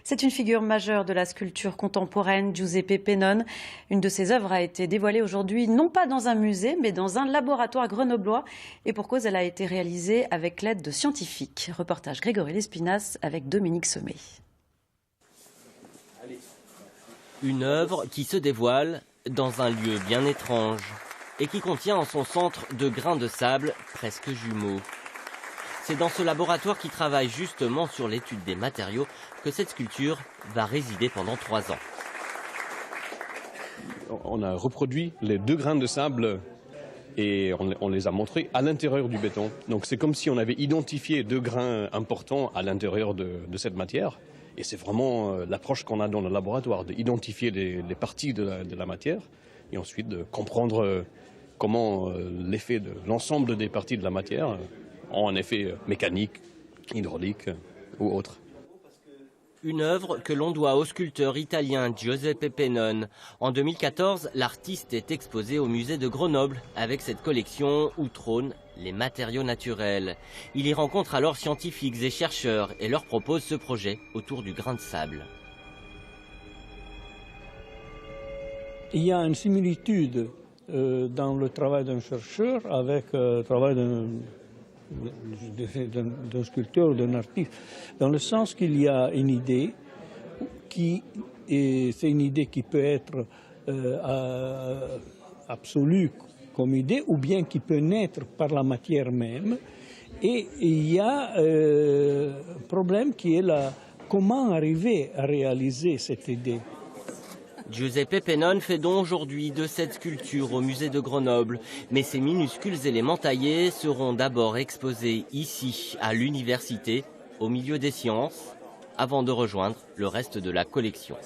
C'est une figure majeure de la sculpture contemporaine, Giuseppe Pennone. Une de ses œuvres a été dévoilée aujourd'hui, non pas dans un musée, mais dans un laboratoire grenoblois. Et pour cause, elle a été réalisée avec l'aide de scientifiques. Reportage Grégory Lespinasse avec Dominique Sommet. Une œuvre qui se dévoile dans un lieu bien étrange et qui contient en son centre de grains de sable presque jumeaux. C'est dans ce laboratoire qui travaille justement sur l'étude des matériaux que cette sculpture va résider pendant 3 ans. On a reproduit les 2 grains de sable et on les a montrés à l'intérieur du béton. Donc c'est comme si on avait identifié 2 grains importants à l'intérieur de cette matière. Et c'est vraiment l'approche qu'on a dans le laboratoire, d'identifier les parties de la matière et ensuite de comprendre comment l'effet de l'ensemble des parties de la matière ont un effet mécanique, hydraulique ou autre. Une œuvre que l'on doit au sculpteur italien Giuseppe Pennone. En 2014, l'artiste est exposé au musée de Grenoble avec cette collection où trônent les matériaux naturels. Il y rencontre alors scientifiques et chercheurs et leur propose ce projet autour du grain de sable. Il y a une similitude dans le travail d'un chercheur avec le travail d'un sculpteur ou d'un artiste, dans le sens qu'il y a une idée c'est une idée qui peut être absolue comme idée ou bien qui peut naître par la matière même. Et il y a un problème qui est comment arriver à réaliser cette idée. Giuseppe Pennone fait don aujourd'hui de cette sculpture au musée de Grenoble. Mais ces minuscules éléments taillés seront d'abord exposés ici, à l'université, au milieu des sciences, avant de rejoindre le reste de la collection.